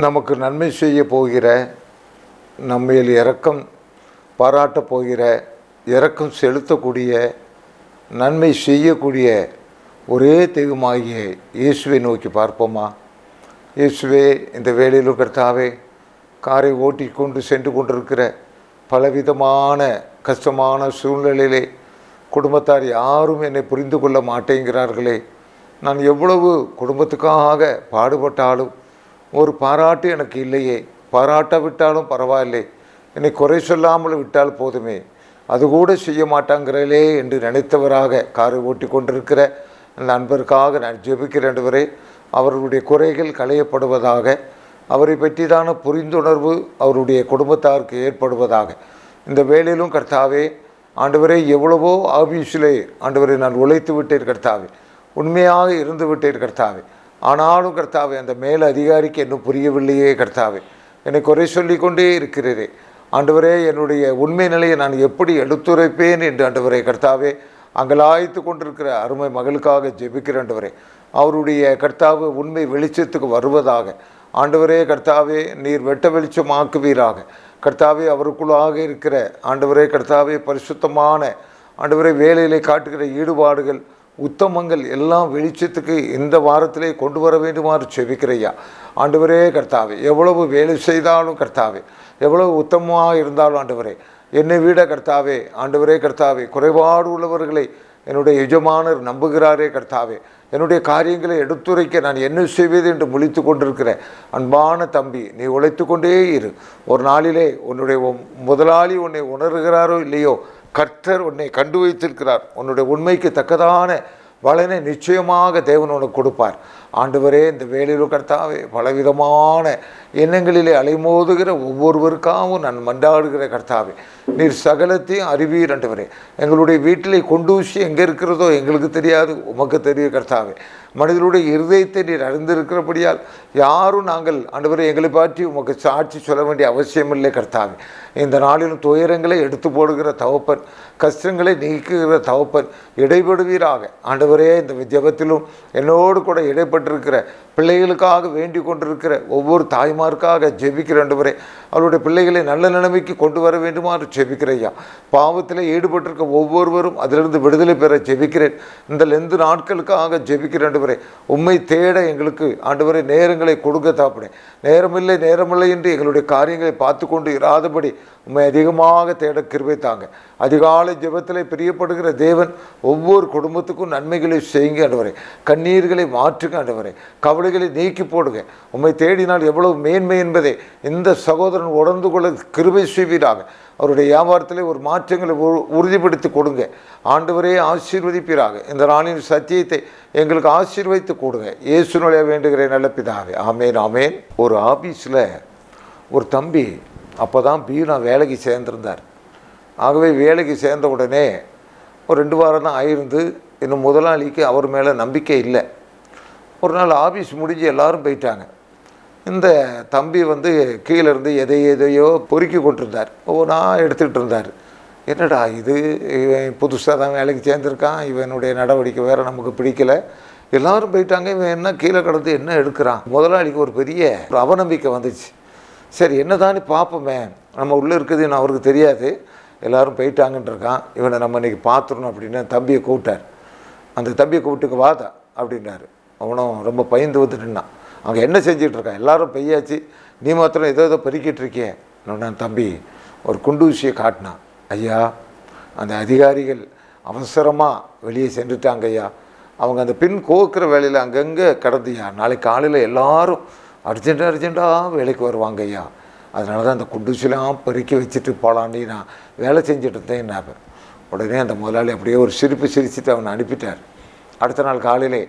நமக்கு நன்மை செய்ய போகிற, நம்மையில் இரக்கம் பாராட்டப் போகிற, இரக்கம் செலுத்தக்கூடிய, நன்மை செய்யக்கூடிய ஒரே தெய்வமாகிய இயேசுவை நோக்கி பார்ப்போமா? இயேசுவே, இந்த வேளையிலும் கர்த்தாவே, காரை ஓட்டி கொண்டு சென்று கொண்டிருக்கிற பலவிதமான கஷ்டமான சூழ்நிலையிலே குடும்பத்தார் யாரும் என்னை புரிந்து கொள்ள மாட்டேங்கிறார்களே. நான் எவ்வளவு குடும்பத்துக்காக பாடுபட்டாலும் ஒரு பாராட்டு எனக்கு இல்லையே. பாராட்டாவிட்டாலும் பரவாயில்லை, என்னை குறை சொல்லாமல் விட்டால் போதுமே, அது கூட செய்ய மாட்டாங்கிறே என்று நினைத்தவராக காரை ஓட்டி கொண்டிருக்கிற அந்த அன்பருக்காக நான் ஜெபிக்கிறேன்வரே. அவர்களுடைய குறைகள் களையப்படுவதாக, அவரை பற்றிதான புரிந்துணர்வு அவருடைய குடும்பத்தாருக்கு ஏற்படுவதாக. இந்த வேளையிலும் கர்த்தாவே, ஆண்டவரே, எவ்வளவோ ஆபீஸிலே ஆண்டவரை நான் உழைத்து விட்டேன் கர்த்தாவே, உண்மையாக இருந்து விட்டேன் கர்த்தாவே. ஆனாலும் கர்த்தாவே, அந்த மேல் அதிகாரிக்கு இன்னும் புரியவில்லையே கர்த்தாவே, என்னை குறை சொல்லி கொண்டே இருக்கிறீரே ஆண்டவரே. என்னுடைய உண்மை நிலையை நான் எப்படி எடுத்துரைப்பேன் என்று ஆண்டவரே கர்த்தாவே அங்கலாய்த்து கொண்டிருக்கிற அருமை மகளுக்காக ஜெபிக்கிற ஆண்டவரே. அவருடைய கர்த்தாவு உண்மை வெளிச்சத்துக்கு வருவதாக ஆண்டவரே கர்த்தாவே, நீர் வெட்ட வெளிச்சமாக்குவீராக கர்த்தாவே. அவருக்குள்ளாக இருக்கிற ஆண்டவரே கர்த்தாவே, பரிசுத்தமான ஆண்டவரே, வேலையிலே காட்டுகிற ஈடுபாடுகள், உத்தமங்கள் எல்லாம் வெளிச்சத்துக்கு இந்த வாரத்திலே கொண்டு வர வேண்டுமாறு செபிக்கிறையா ஆண்டவரே கர்த்தாவே. எவ்வளவு வேலை செய்தாலும் கர்த்தாவே, எவ்வளவு உத்தமமாக இருந்தாலும் ஆண்டவரே, என்னை விட கர்த்தாவே ஆண்டவரே கர்த்தாவே, குறைபாடு உள்ளவர்களை என்னுடைய எஜமானர் நம்புகிறாரே கர்த்தாவே. என்னுடைய காரியங்களை எடுத்துரைக்க நான் என்ன செய்வது என்று முழித்து கொண்டிருக்கிற அன்பான தம்பி, நீ உழைத்து கொண்டே இரு. ஒரு நாளிலே உன்னுடைய முதலாளி உன்னை உணர்கிறாரோ இல்லையோ, கர்த்தர் உன்னை கண்டு வைத்திருக்கிறார். உன்னுடைய உண்மைக்கு தக்கதான பலனை நிச்சயமாக தேவன் உனக்கு கொடுப்பார். ஆண்டவரே, இந்த வேலையிலும் கர்த்தாவே, பலவிதமான எண்ணங்களிலே அலைமோதுகிற ஒவ்வொருவருக்காகவும் நான் மன்றாடுகிற கர்த்தாவே, நீர் சகலத்தையும் அறிவீர் ஆண்டவரே. எங்களுடைய வீட்டிலே கொண்டூசி எங்கே இருக்கிறதோ எங்களுக்கு தெரியாது, உமக்கு தெரியும் கர்த்தாவே. மனிதனுடைய இருதயத்தை நீர் அறிந்திருக்கிறபடியால் யாரும் நாங்கள் ஆண்டவரே எங்களை பற்றி உமக்கு சாட்சி சொல்ல வேண்டிய அவசியமில்லை கர்த்தாவே. இந்த நாளிலும் துயரங்களை எடுத்து போடுகிற தகப்பன், கஷ்டங்களை நீக்குகிற தகப்பன், இடைபடுவீராக ஆண்டவரே. இந்த ஜெபத்திலும் என்னோடு கூட இடைப்பட்டிருக்கிற பிள்ளைகளுக்காக வேண்டிக் கொண்டிருக்கிற ஒவ்வொரு தாய்மாருக்காக ஜெபிக்கிற ஆண்டவரே. அவருடைய பிள்ளைகளை நல்ல நிலைமைக்கு கொண்டு வர வேண்டுமாறு ஜெபிக்கிறையா. பாவத்தில் ஈடுபட்டிருக்க ஒவ்வொருவரும் அதிலிருந்து விடுதலை பெற ஜெபிக்கிறேன். இந்த லெந்து நாட்களுக்காக ஜெபிக்கிற ஆண்டவரே. உம்மை தேட எங்களுக்கு ஆண்டவரே நேரங்களை கொடுக்க தாப்படே. நேரமில்லை என்று எங்களுடைய காரியங்களை பார்த்து கொண்டு இராதபடி உம்மை அதிகமாக தேட கிருபை தாங்க. அதிகாலை ஜெபத்தில் பிரியப்படுகிற தேவன் ஒவ்வொரு குடும்பத்துக்கும் நன்மைகளை செய்யுங்க ஆண்டவரே. கண்ணீர்களை மாற்றுங்க ஆண்டவரே. கவலைகளை நீக்கி போடுங்க. உம்மை தேடினால் எவ்வளவு மேன்மை என்பதை இந்த சகோதரன் உணர்ந்து கொள்ள கிருபை செய்வீராக. அவருடைய வியாபாரத்தில் ஒரு மாற்றங்களை உறுதிப்படுத்தி கொடுங்க ஆண்டவரே. ஆசீர்வதிப்பீராக. இந்த நாளின் சத்தியத்தை எங்களுக்கு ஆசீர்வதித்து கொடுங்க. இயேசுவினாலே வேண்டுகிறேன் நல்ல பிதாவே, ஆமேன் ஆமேன். ஒரு ஆபீஸில் ஒரு தம்பி அப்போ தான் நான் வேலைக்கு சேர்ந்திருந்தார். ஆகவே வேலைக்கு சேர்ந்த உடனே ஒரு 2 வாரம் தான் ஆயிருந்து. இன்னும் முதலாளிக்கு அவர் மேலே நம்பிக்கை இல்லை. ஒரு நாள் ஆஃபீஸ் முடிஞ்சு எல்லோரும் போயிட்டாங்க. இந்த தம்பி கீழே இருந்து எதையோ பொறுக்கி கொண்டிருந்தார். நான் எடுத்துக்கிட்டு இருந்தார். என்னடா இது, இவன் புதுசாக தான் வேலைக்கு சேர்ந்துருக்கான், இவனுடைய நடவடிக்கை வேறு நமக்கு பிடிக்கலை, எல்லோரும் போயிட்டாங்க, இவன் என்ன கீழே கிடந்து என்ன எடுக்கிறான். முதலாளிக்கு ஒரு பெரிய அவநம்பிக்கை வந்துச்சு. சரி, என்ன தானே பார்ப்போமே, நம்ம உள்ளே இருக்குதுன்னு அவருக்கு தெரியாது, எல்லோரும் போயிட்டாங்கன்றிருக்கான், இவனை நம்ம இன்றைக்கி பார்த்துடணும் அப்படின்னு தம்பியை கூப்பிட்டார். அந்த தம்பியை கூப்பிட்டுக்கு வாதா அப்படின்னாரு. அவனும் ரொம்ப பயந்து நின்னான். அங்கே என்ன செஞ்சிட்ருக்கான், எல்லோரும் பெய்யாச்சு, நீ மாத்திரம் ஏதோ பெருக்கிட்டு இருக்கே. நான் தம்பி ஒரு குண்டூசியை காட்டினான். ஐயா, அந்த அதிகாரிகள் அவசரமாக வெளியே சென்றுட்டாங்க ஐயா. அவங்க அந்த பின் கோக்குற வேலையில் அங்கங்கே கிடந்தியா. நாளைக்கு காலையில் எல்லோரும் அர்ஜெண்ட்டாக வேலைக்கு வருவாங்க ஐயா. அதனால தான் அந்த குண்டூசிலாம் பெருக்கி வச்சுட்டு போகலான்னு நான் வேலை செஞ்சுட்டு இருந்தேன். நான் உடனே அந்த முதலாளி அப்படியே ஒரு சிரிப்பு சிரிச்சுட்டு அவனை அனுப்பிட்டார். அடுத்த நாள் காலையிலே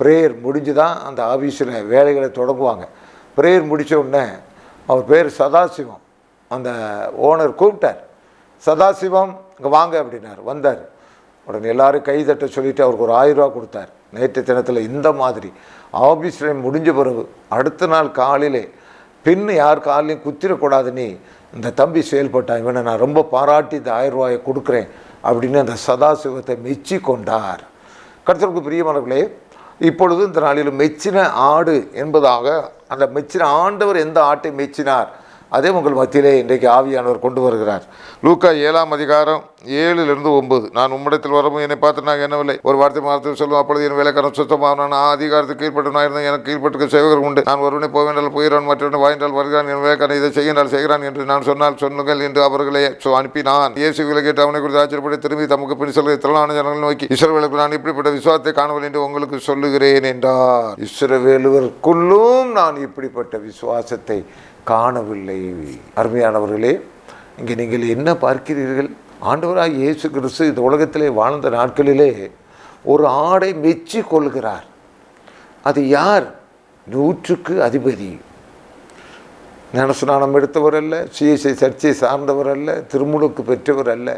ப்ரேயர் முடிஞ்சு தான் அந்த ஆஃபீஸில் வேலைகளை தொடங்குவாங்க. ப்ரேயர் முடித்த உடனே அவர் பேர் சதாசிவம். அந்த ஓனர் கூப்பிட்டார். சதாசிவம் இங்கே வாங்க அப்படின்னார். வந்தார். உடனே எல்லோரும் கைதட்ட சொல்லிவிட்டு அவருக்கு ஒரு 1000 ரூபா கொடுத்தார். நேற்று தினத்தில் இந்த மாதிரி ஆஃபீஸில் முடிஞ்ச பிறகு அடுத்த நாள் காலையிலே பின்னு யார் காலையும் குத்திரக்கூடாது, நீ இந்த தம்பி செயல்பட்டான், இவனை நான் ரொம்ப பாராட்டி இந்த 1000 ரூபாயை கொடுக்குறேன் அப்படின்னு அந்த சதாசிவத்தை மெச்சி கொண்டார். கர்த்தருக்கு பிரியமானவர்களே, இப்பொழுது இந்த நாளில் மெச்சின ஆடு என்பதாக அந்த மெச்சின ஆண்டவர் எந்த ஆட்டை மெச்சினார் அதே உங்கள் மத்தியிலே இன்றைக்கு ஆவியானவர் கொண்டு வருகிறார். லூக்கா 7ஆம் அதிகாரம் 7-9. நான் உம்மிடத்தில் வரவும் என்னை பார்த்து நான் என்னவில்லை, ஒரு வார்த்தை சொல்லுவோம், அப்பொழுது என் வேலைக்காரன் சுத்தமாக நான் அதிகாரத்துக்கு கீழ்பட்டு இருந்தேன், எனக்கு கீழ்பட்டு சேவகர் உண்டு, நான் ஒருவனை போவேண்டால் போகிறான், மற்றவனை வாய்ந்தால் வருகிறான், என் வேலைக்காரன் இதை செய்கின்றால் செய்கிறான் என்று நான் சொன்னால் சொல்லுங்கள் என்று அவர்களை அனுப்பினான். இயேசுவிலை கேட்டு அவனை குறித்து ஆச்சரியப்பட்டு திரும்பி தமக்கு பின் சொல்ல திரளான ஜனங்கள் நோக்கி, இஸ்ரவேலுக்கு நான் இப்படிப்பட்ட விசுவாசத்தை காணவில்லை என்று உங்களுக்கு சொல்லுகிறேன் என்றார். இஸ்ரவேலுக்குள்ளும் நான் இப்படிப்பட்ட விசுவாசத்தை காணவில்லை. அருமையானவர்களே, இங்கே நீங்கள் என்ன பார்க்கிறீர்கள்? ஆண்டவராக இயேசு கிறிஸ்து இந்த உலகத்திலே வாழ்ந்த நாட்களிலே ஒரு ஆடை மெச்சி கொள்கிறார். அது யார்? 100க்கு அதிபதி. ஞானஸ்நானம் எடுத்தவர் அல்ல, சிஎஸ்ஐ சர்ச்சை சார்ந்தவர் அல்ல, திருமுழுக்கு பெற்றவர் அல்ல,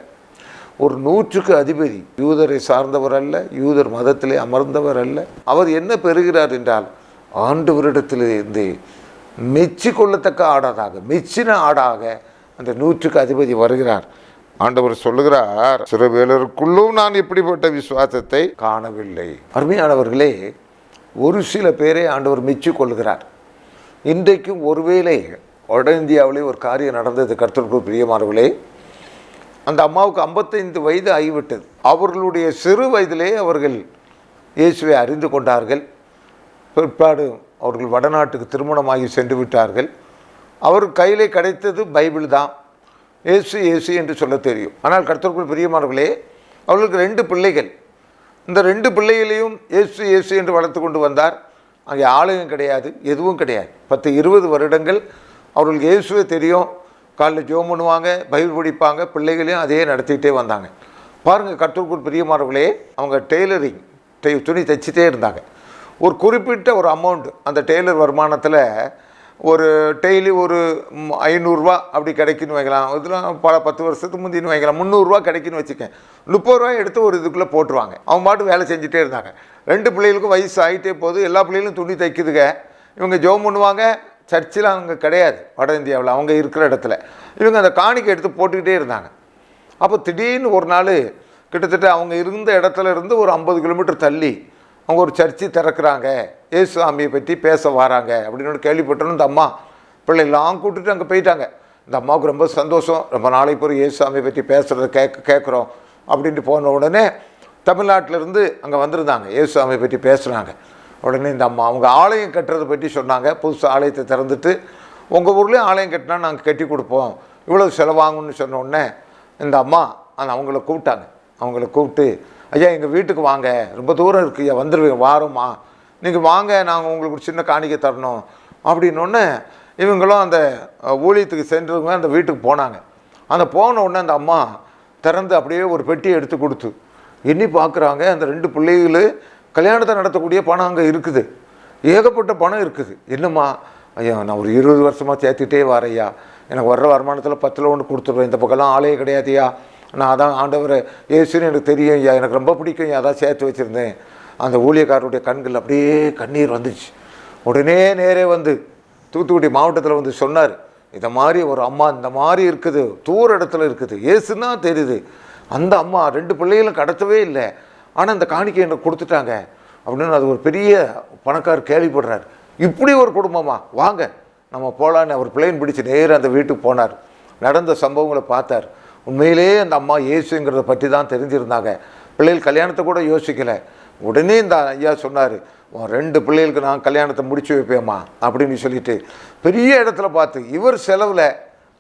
ஒரு 100க்கு அதிபதி. யூதரை சார்ந்தவர் அல்ல, யூதர் மதத்திலே அமர்ந்தவர் அல்ல. அவர் என்ன பெறுகிறார் என்றால், ஆண்டவரிடத்திலிருந்து மெச்சி கொள்ளத்தக்க ஆடாதாக, மெச்சின ஆடாக அந்த 100க்கு அதிபதி வருகிறார். ஆண்டவர் சொல்லுகிறார், இஸ்ரவேலருக்குள்ளும் நான் இப்படிப்பட்ட விசுவாசத்தை காணவில்லை. அருமையானவர்களே, ஒரு சில பேரை ஆண்டவர் மெச்சி கொள்கிறார். இன்றைக்கும் ஒருவேளை வட இந்தியாவிலே ஒரு காரியம் நடந்தது. கர்த்தருக்குள் பிரியமானவர்களே, அந்த அம்மாவுக்கு 55 வயது ஆகிவிட்டது. அவர்களுடைய சிறு வயதிலே அவர்கள் இயேசுவை அறிந்து கொண்டார்கள். பிற்பாடு அவர்கள் வடநாட்டுக்கு திருமணமாகி சென்று விட்டார்கள். அவர் கையிலே கிடைத்தது பைபிள் தான். இயேசு இயேசு என்று சொல்ல தெரியும். ஆனால் கர்த்தருக்குள் பிரியமானவர்களே, அவர்களுக்கு 2 பிள்ளைகள். இந்த 2 பிள்ளைகளையும் இயேசு இயேசு என்று வளர்த்து கொண்டு வந்தார். அங்கே ஆலயம் கிடையாது, எதுவும் கிடையாது. 10-20 வருடங்கள் அவர்களுக்கு இயேசுவே தெரியும். காலையில் ஜெபம் பண்ணுவாங்க, பைபிள் படிப்பாங்க, பிள்ளைகளையும் அதே நடத்திக்கிட்டே வந்தாங்க. பாருங்கள், கர்த்தருக்குள் பிரியமானவர்களே, அவங்க டெய்லரிங் துணி தைச்சிட்டே இருந்தாங்க. ஒரு குறிப்பிட்ட ஒரு அமௌண்ட் அந்த டெய்லர் வருமானத்தில் ஒரு டெய்லி ஒரு 500 ரூபா அப்படி கிடைக்குன்னு வைக்கலாம். இதெல்லாம் பல 10 வருஷத்துக்கு முந்தின்னு வைக்கலாம். 300 ரூபா கிடைக்குன்னு வச்சுக்கேன். 30 ரூபாய் எடுத்து ஒரு இதுக்குள்ளே போட்டுருவாங்க. அவங்க பாட்டு வேலை செஞ்சுட்டே இருந்தாங்க. 2 பிள்ளைகளுக்கும் வயசு ஆகிட்டே போகுது. எல்லா பிள்ளைகளும் துணி தைக்குதுங்க. இவங்க ஜெபம் பண்ணுவாங்க. சர்ச்சில் அவங்க கிடையாது வட இந்தியாவில், அவங்க இருக்கிற இடத்துல. இவங்க அந்த காணிக்கை எடுத்து போட்டுக்கிட்டே இருந்தாங்க. அப்போ திடீர்னு ஒரு நாள் கிட்டத்தட்ட அவங்க இருந்த இடத்துல இருந்து ஒரு 50 கிலோமீட்டர் தள்ளி அவங்க ஒரு சர்ச்சை திறக்கிறாங்க, இயேசு சாமியை பற்றி பேச வராங்க அப்படின்னு கேள்விப்பட்டோன்னு இந்த அம்மா பிள்ளைலாம் கூப்பிட்டுட்டு அங்கே போயிட்டாங்க. இந்த அம்மாவுக்கு ரொம்ப சந்தோஷம். ரொம்ப நாளைக்கு ஒரு இயேசு சாமியை பற்றி பேசுகிறத கேட்குறோம் அப்படின்ட்டு போன உடனே தமிழ்நாட்டிலேருந்து அங்கே வந்திருந்தாங்க, இயேசு சாமியை பற்றி பேசுகிறாங்க. உடனே இந்த அம்மா அவங்க ஆலயம் கட்டுறதை பற்றி சொன்னாங்க. புதுசு ஆலயத்தை திறந்துட்டு, உங்கள் ஊர்லேயும் ஆலயம் கட்டினா நாங்கள் கட்டி கொடுப்போம், இவ்வளோ செலவாகும்னு சொன்ன உடனே இந்த அம்மா அவங்கள கூப்பிட்டாங்க. அவங்கள கூப்பிட்டு, ஐயா எங்கள் வீட்டுக்கு வாங்க, ரொம்ப தூரம் இருக்குது ஐயா, வந்துடுவீங்க, வாரம்மா, நீங்கள் வாங்க, நாங்கள் உங்களுக்கு ஒரு சின்ன காணிக்கை தரணும் அப்படின்னொன்னே இவங்களும் அந்த ஊழியத்துக்கு சென்றவங்க அந்த வீட்டுக்கு போனாங்க. அந்த போன உடனே அந்த அம்மா திறந்து அப்படியே ஒரு பெட்டியை எடுத்து கொடுத்து எண்ணி பார்க்குறாங்க. அந்த 2 பிள்ளைகள் கல்யாணத்தை நடத்தக்கூடிய பணம் அங்கே இருக்குது, ஏகப்பட்ட பணம் இருக்குது. என்னம்மா? ஐயா நான் ஒரு 20 வருஷமாக சேர்த்துட்டே வரையா, எனக்கு வர்ற வருமானத்தில் 10ல் 1 கொடுத்துருவேன், இந்த பக்கம்லாம் ஆளே கிடையாதுயா, நான் அதான் ஆண்டவர் இயேசுன்னு எனக்கு தெரியும் ஐயா, எனக்கு ரொம்ப பிடிக்கும் ஐயா, அதான் சேர்த்து வச்சுருந்தேன். அந்த ஊழியக்காரருடைய கண்கள் அப்படியே கண்ணீர் வந்துச்சு. உடனே நேரே வந்து தூத்துக்குடி மாவட்டத்தில் வந்து சொன்னார், இந்த மாதிரி ஒரு அம்மா இந்த மாதிரி இருக்குது, தூர இடத்துல இருக்குது, இயேசுன்னா தெரியுது. அந்த அம்மா 2 பிள்ளைகளும் கடத்தவே இல்லை, ஆனால் அந்த காணிக்கை எனக்கு கொடுத்துட்டாங்க அப்படின்னு அது ஒரு பெரிய பணக்காரர் கேள்விப்படுறார். இப்படி ஒரு குடும்பமா, வாங்க நம்ம போகலான்னு அவர் பிள்ளைன்னு பிடிச்சி நேராக அந்த வீட்டுக்கு போனார். நடந்த சம்பவங்களை பார்த்தார். உண்மையிலேயே அந்த அம்மா இயேசுங்கிறத பற்றி தான் தெரிஞ்சிருந்தாங்க. பிள்ளைகள் கல்யாணத்தை கூட யோசிக்கலை. உடனே இந்த ஐயா சொன்னார், 2 பிள்ளைகளுக்கு நான் கல்யாணத்தை முடிச்சு வைப்பேம்மா அப்படின்னு சொல்லிட்டு பெரிய இடத்துல பார்த்து இவர் செலவில்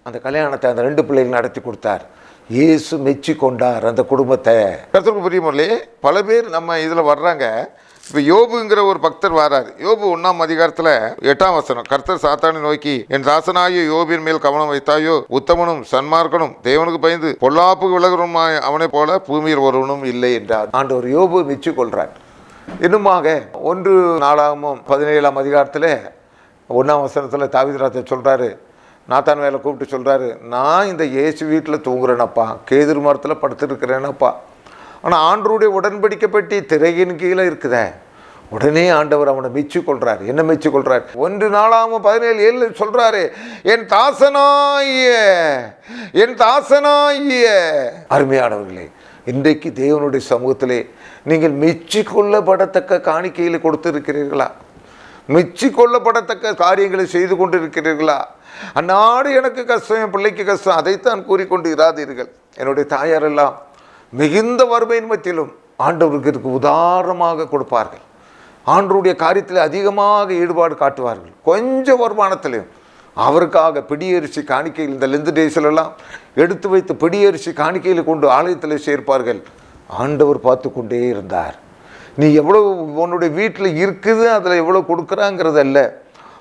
அந்த கல்யாணத்தை அந்த 2 பிள்ளைகள் நடத்தி கொடுத்தார். இயேசு மெச்சி கொண்டார் அந்த குடும்பத்தை. கர்த்தருக்கு பிரியமானவர்களே, பல பேர் நம்ம இதில் வர்றாங்க. இப்போ யோபுங்கிற ஒரு பக்தர் வராரு. யோபு 1ஆம் அதிகாரத்தில் 8ஆம் வசனம், கர்த்தர் சாத்தானை நோக்கி, என் தாசனாகிய யோபின் மேல் கவனம் வைத்தாயோ, உத்தமனும் சன்மார்க்கனும் தேவனுக்கு பயந்து பொல்லாப்புக்கு விலகுமாய் அவனை போல பூமியில் ஒருவனும் இல்லை என்றார். ஆண்டவர் யோபு மெச்சி கொள்றார். இன்னுமாக 1 நாளாகமும் 17ஆம் அதிகாரத்தில் 1ஆம் வசனத்தில் தாவீது சொல்கிறாரு, நாத்தான் வேலை கூப்பிட்டு சொல்கிறாரு, நான் இந்த இயேசு வீட்டில் தூங்குறேனப்பா, கேதுரு மரத்தில் படுத்துருக்கிறேனப்பா, ஆனால் ஆண்டவருடைய உடன்படிக்கை பெட்டி திரையின் கீழே இருக்குதே. உடனே ஆண்டவர் அவனை மெச்சு கொள்றார். என்ன மெச்சு கொள்றார்? 1 நாளாகமும் 17:7 சொல்றாரு, என் தாசனாகிய அருமையானவர்களே, இன்றைக்கு தேவனுடைய சமூகத்திலே நீங்கள் மெச்சிக்கொள்ளப்படத்தக்க காணிக்கையில் கொடுத்திருக்கிறீர்களா? மெச்சிக்கொள்ளப்படத்தக்க காரியங்களை செய்து கொண்டிருக்கிறீர்களா? அந்நாடு எனக்கு கஷ்டம், என் பிள்ளைக்கு கஷ்டம், அதைத்தான் கூறிக்கொண்டு இராதீர்கள். என்னுடைய தாயாரெல்லாம் மிகுந்த வறுமையின் மத்தியிலும் ஆண்டவருக்கு உதாரணமாக கொடுப்பார்கள். ஆண்டவருடைய காரியத்தில் அதிகமாக ஈடுபாடு காட்டுவார்கள். கொஞ்சம் வருமானத்திலையும் அவருக்காக பிடியரிசி காணிக்கையில், இந்த லெந்து டேஸிலெல்லாம் எடுத்து வைத்து பிடியரிசி காணிக்கையில் கொண்டு ஆலயத்தில் சேர்ப்பார்கள். ஆண்டவர் பார்த்து கொண்டே இருந்தார். நீ எவ்வளோ உன்னுடைய வீட்டில் இருக்குது, அதில் எவ்வளோ கொடுக்குறாங்கிறது அல்ல,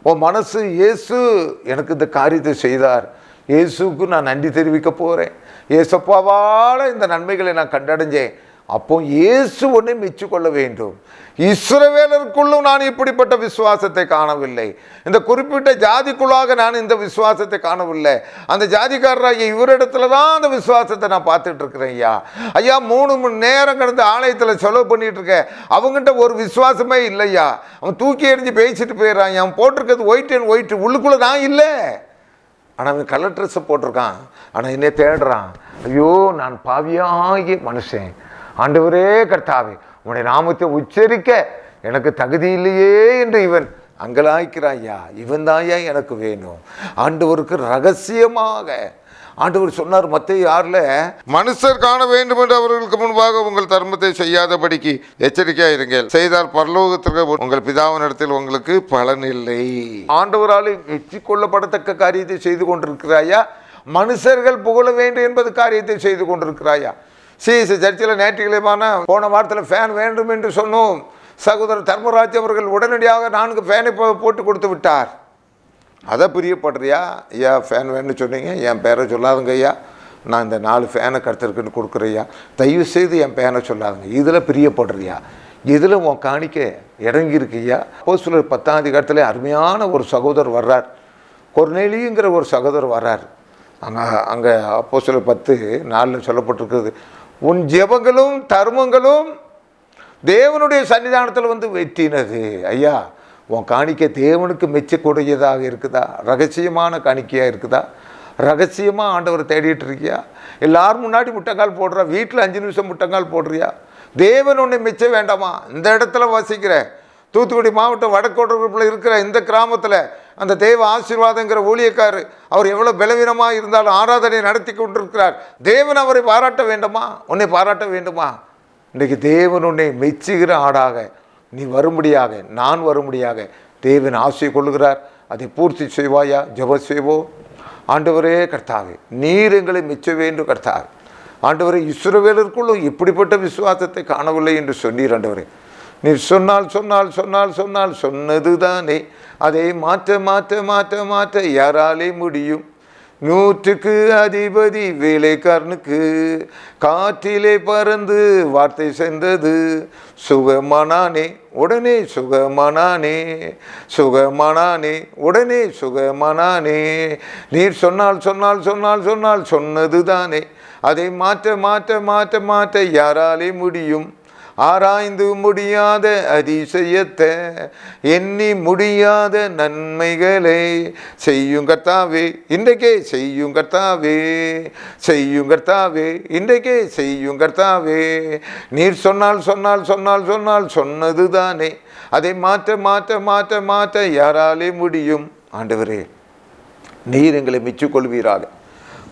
உன் மனசு இயேசு எனக்கு இந்த காரியத்தை செய்தார், இயேசுக்கு நான் நன்றி தெரிவிக்க போகிறேன், இயேசப்பாவால் இந்த நன்மைகளை நான் கண்டடைஞ்சேன், அப்போ இயேசு ஒன்றை மெச்சிக்கொள்ள வேண்டும். இஸ்ரவேலருக்குள்ளும் நான் இப்படிப்பட்ட விசுவாசத்தை காணவில்லை, இந்த குறிப்பிட்ட ஜாதிக்குள்ளாக நான் இந்த விசுவாசத்தை காணவில்லை, அந்த ஜாதிக்காரராக இவரிடத்துல தான் அந்த விசுவாசத்தை நான் பார்த்துட்டு இருக்கிறேன். ஐயா 3 மணி நேரம் கடந்து ஆலயத்தில் செலவு பண்ணிட்டு இருக்கேன், அவங்ககிட்ட ஒரு விசுவாசமே இல்லையா, அவன் தூக்கி எறிஞ்சு பேசிட்டு போயிடுறான், அவன் போட்டிருக்கிறது ஒயிட் அண்ட் ஒயிட், உள்ளுக்குள்ளே நான் இல்லை, ஆனால் அவன் கலர் ட்ரெஸ்ஸை போட்டிருக்கான், ஆனால் என்னை தேடுறான். ஐயோ நான் பாவியாகிய மனுஷன், ஆண்டவரே கர்த்தாவே உன்னுடைய நாமத்தை உச்சரிக்க எனக்கு தகுதி இல்லையே என்று இவன் அங்கலாய்க்கிறாய்யா. இவன் தாயா எனக்கு வேணும். ஆண்டவருக்கு ரகசியமாக ஆண்டவர் சொன்னார் மத்தேயு 6ல், மனுஷர் காண வேண்டும் என்று அவர்களுக்கு முன்பாக உங்கள் தர்மத்தை செய்யாதபடிக்கு எச்சரிக்கையாக இருங்கள், செய்தால் பரலோகத்திற்கு உங்கள் பிதாவினிடத்தில் உங்களுக்கு பலன் இல்லை. ஆண்டவரால் மெச்சிக்கொள்ளப்படத்தக்க காரியத்தை செய்து கொண்டிருக்கிறாயா? மனுஷர்கள் புகழ வேண்டும் என்பது காரியத்தை செய்து கொண்டிருக்கிறாயா? சிஎஸ்சி சர்ச்சில் ஞாயிற்றுக்கிழமான போன வாரத்தில் ஃபேன் வேண்டும் என்று சொன்னோம். சகோதரர் தர்மராஜ் அவர்கள் உடனடியாக 4 ஃபேனை போட்டு கொடுத்து விட்டார். அதை பிரியப்படுறியா? ஐயா ஃபேன் வேணும்னு சொன்னீங்க, என் பேரை சொல்லாதுங்க ஐயா, நான் இந்த 4 ஃபேனை கருத்துருக்குன்னு கொடுக்குறையா, தயவு செய்து என் பேரை சொல்லாதுங்க. இதில் பிரியப்படுறியா? இதில் உன் காணிக்க இறங்கியிருக்கையா? அப்போஸ்தலர் 10ஆம் அதிகாரத்தில் அருமையான ஒரு சகோதரர் வர்றார், கொர்நேலியுங்கிற ஒரு சகோதரர் வர்றார். அங்கே அப்போஸ்தலர் 10:4 சொல்லப்பட்டிருக்கிறது, உன் ஜெபங்களும் தர்மங்களும் தேவனுடைய சன்னிதானத்தில் வந்து வெற்றினது. ஐயா உன் காணிக்கை தேவனுக்கு மெச்சக்கூடியதாக இருக்குதா? ரகசியமான காணிக்கையாக இருக்குதா? ரகசியமாக ஆண்டவரை தேடிட்டு இருக்கியா? எல்லாரும் முன்னாடி முட்டங்கால் போடுறா, வீட்டில் 5 நிமிஷம் முட்டங்கால் போடுறியா? தேவன் உன்னை மெச்ச வேண்டாமா? இந்த இடத்துல வசிக்கிற தூத்துக்குடி மாவட்டம் வடக்கோட்டூரில் இருக்கிற இந்த கிராமத்தில் அந்த தேவ ஆசீர்வாதங்கிற ஊழியக்காரர், அவர் எவ்வளோ பலவீனமாக இருந்தாலும் ஆராதனை நடத்தி கொண்டிருக்கிறார். தேவன் அவரை பாராட்ட வேண்டுமா? உன்னை பாராட்ட வேண்டுமா? இன்றைக்கு தேவன் உன்னை மெச்சுகிற ஆடாக நீ வரும்படியாக, நான் வரும்படியாக தேவன் ஆசை கொள்ளுகிறார். அதை பூர்த்தி செய்வாயா? ஜெப செய்வோம். ஆண்டவரே கர்த்தாவே, நீர் எங்களை மெச்ச வேண்டும் கர்த்தாவே. ஆண்டவரே, இஸ்ரவேலருக்குள்ளும் இப்படிப்பட்ட விசுவாசத்தை காணவில்லை என்று சொன்னீர். ஆண்டவரே, நீர் சொன்னால் சொன்னால் சொன்னால் சொன்னால் சொன்னது தானே, அதை மாற்ற மாற்ற மாற்ற மாற்ற யாராலே முடியும்? 100க்கு அதிபதி வேலைக்காரனுக்கு காற்றிலே பறந்து வார்த்தை சென்றது, சுகமானானே உடனே சுகமானானே, சுகமானானே உடனே சுகமானானே. நீர் சொன்னால் சொன்னால் சொன்னால் சொன்னால் சொன்னது தானே, அதை மாற்ற மாற்ற மாற்ற மாற்ற யாராலே முடியும்? ஆராய்ந்து முடியாத அதிசயத்தை, எண்ணி முடியாத நன்மைகளை செய்யும் கர்த்தாவே, இன்றைக்கே செய்யும் கர்த்தாவே, செய்யும் கர்த்தாவே, இன்றைக்கே செய்யும் கர்த்தாவே. நீர் சொன்னால் சொன்னால் சொன்னால் சொன்னால் சொன்னது தானே, அதை மாற்ற மாற்ற மாற்ற மாற்ற யாராலே முடியும்? ஆண்டவரே, நீர் எங்களை மெச்சிக்கொள்வீராக.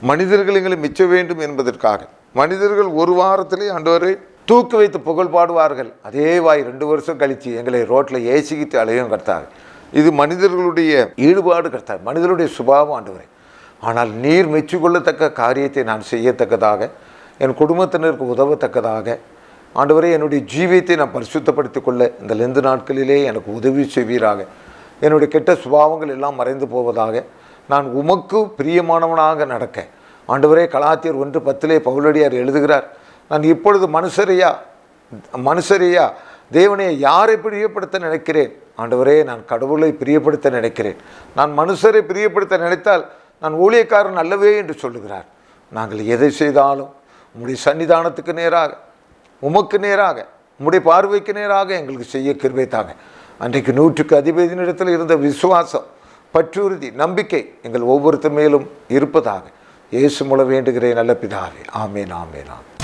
மனிதர்கள் எங்களை மிச்ச வேண்டும் என்பதற்காக மனிதர்கள் ஒரு வாரத்திலே ஆண்டவரே தூக்கி வைத்து புகழ் பாடுவார்கள். அதே வாய் 2 வருஷம் கழித்து எங்களை ரோட்டில் ஏசிக்கிட்டு அலையும் கர்த்தாவே. இது மனிதர்களுடைய ஈடுபாடு கர்த்தாவே, மனிதர்களுடைய சுபாவம் ஆண்டவரே. ஆனால் நீர் மெச்சிக்கொள்ளத்தக்க காரியத்தை நான் செய்யத்தக்கதாக, என் குடும்பத்தினருக்கு உதவத்தக்கதாக ஆண்டவரே, என்னுடைய ஜீவியத்தை நான் பரிசுத்தப்படுத்திக் கொள்ள இந்த லெந்து நாட்களிலே எனக்கு உதவி செய்வீராக. என்னுடைய கெட்ட சுபாவங்கள் எல்லாம் மறைந்து போவதாக, நான் உமக்கு பிரியமானவனாக நடக்க. ஆண்டவரே, கலாத்தியர் 1:10 பவுலடியார் எழுதுகிறார், நான் இப்பொழுது மனுஷரையா தேவனை யாரை பிரியப்படுத்த நினைக்கிறேன்? ஆண்டவரே, நான் கடவுளை பிரியப்படுத்த நினைக்கிறேன். நான் மனுஷரை பிரியப்படுத்த நினைத்தால் நான் ஊழியக்காரன் அல்லவே என்று சொல்லுகிறார். நாங்கள் எதை செய்தாலும் உம்முடைய சன்னிதானத்துக்கு நேராக, உமக்கு நேராக, உம்முடைய பார்வைக்கு நேராக எங்களுக்கு செய்ய கிருபை தாங்க. அன்றைக்கு 100க்கு அதிபதியினிடத்தில் இருந்த விசுவாசம், பற்றுறுதி, நம்பிக்கை எங்கள் ஒவ்வொருத்தர் மேலும் இருப்பதாக இயேசு மூலம் வேண்டுகிறேன் நல்ல பிதாவே. ஆமேன், ஆமேன், ஆமேன்.